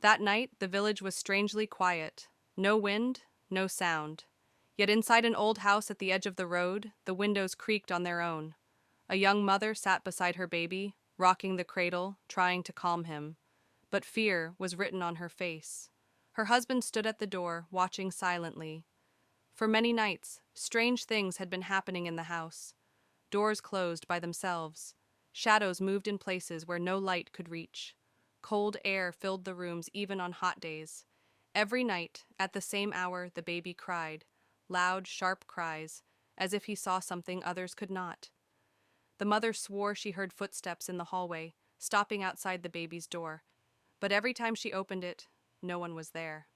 That night, the village was strangely quiet. No wind, no sound. Yet inside an old house at the edge of the road, the windows creaked on their own. A young mother sat beside her baby, rocking the cradle, trying to calm him. But fear was written on her face. Her husband stood at the door, watching silently. For many nights, strange things had been happening in the house. Doors closed by themselves. Shadows moved in places where no light could reach. Cold air filled the rooms even on hot days. Every night, at the same hour, the baby cried, loud, sharp cries, as if he saw something others could not. The mother swore she heard footsteps in the hallway, stopping outside the baby's door, but every time she opened it, no one was there.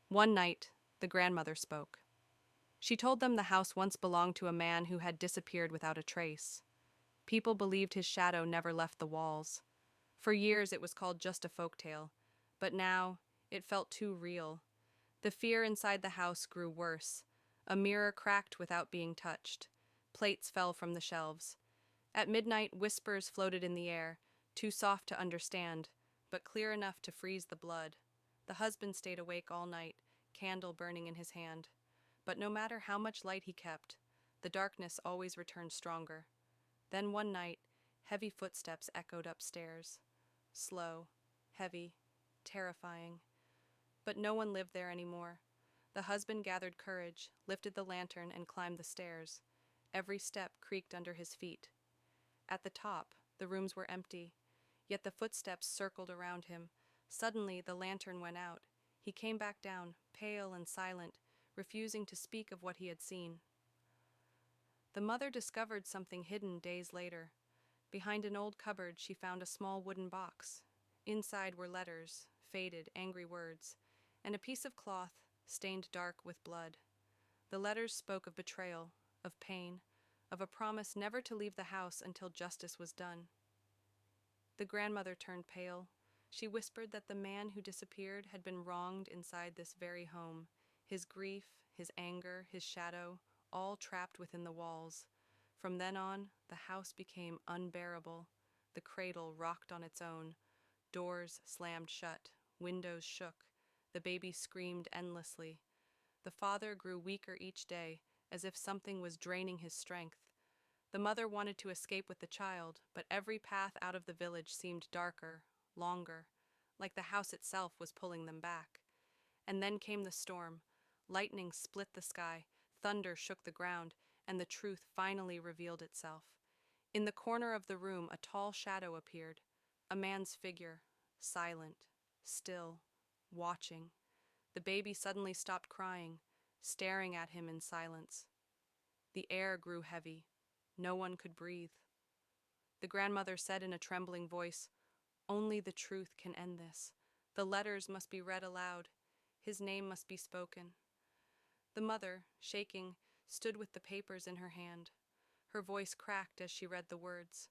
One night, the grandmother spoke. She told them the house once belonged to a man who had disappeared without a trace. People believed his shadow never left the walls. For years it was called just a folk tale, but now it felt too real. The fear inside the house grew worse. A mirror cracked without being touched. Plates fell from the shelves. At midnight, whispers floated in the air, too soft to understand, but clear enough to freeze the blood. The husband stayed awake all night, candle burning in his hand. But no matter how much light he kept, the darkness always returned stronger. Then one night, heavy footsteps echoed upstairs. Slow, heavy, terrifying. But no one lived there anymore. The husband gathered courage, lifted the lantern, and climbed the stairs. Every step creaked under his feet. At the top, the rooms were empty, yet the footsteps circled around him. Suddenly, the lantern went out. He came back down, pale and silent, refusing to speak of what he had seen. The mother discovered something hidden days later. Behind an old cupboard, she found a small wooden box. Inside were letters, faded, angry words, and a piece of cloth stained dark with blood. The letters spoke of betrayal, of pain, of a promise never to leave the house until justice was done. The grandmother turned pale. She whispered that the man who disappeared had been wronged inside this very home, his grief, his anger, his shadow, all trapped within the walls. From then on, the house became unbearable. The cradle rocked on its own. Doors slammed shut. Windows shook. The baby screamed endlessly. The father grew weaker each day, as if something was draining his strength. The mother wanted to escape with the child, but every path out of the village seemed darker, longer, like the house itself was pulling them back. And then came the storm. Lightning split the sky, thunder shook the ground, and the truth finally revealed itself. In the corner of the room, a tall shadow appeared, a man's figure, silent, still, watching. The baby suddenly stopped crying, staring at him in silence. The air grew heavy. No one could breathe. The grandmother said in a trembling voice, "Only the truth can end this. The letters must be read aloud. His name must be spoken." The mother, shaking, stood with the papers in her hand. Her voice cracked as she read the words.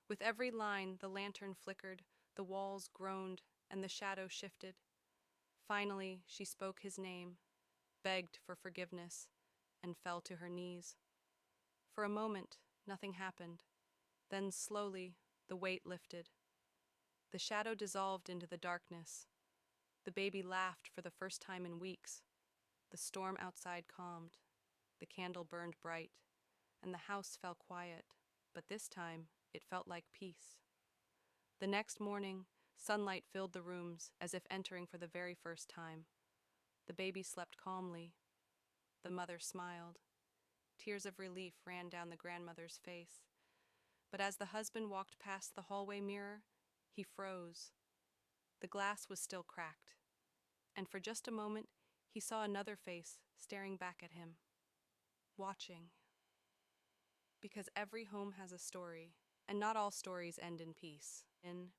With every line, the lantern flickered, the walls groaned, and the shadow shifted. Finally, she spoke his name, begged for forgiveness, and fell to her knees. For a moment, nothing happened. Then slowly, the weight lifted. The shadow dissolved into the darkness. The baby laughed for the first time in weeks. The storm outside calmed. The candle burned bright, and the house fell quiet, but this time it felt like peace. The next morning, sunlight filled the rooms as if entering for the very first time. The baby slept calmly. The mother smiled. Tears of relief ran down the grandmother's face. But as the husband walked past the hallway mirror, he froze. The glass was still cracked, and for just a moment he saw another face staring back at him, watching. Because every home has a story, and not all stories end in peace. In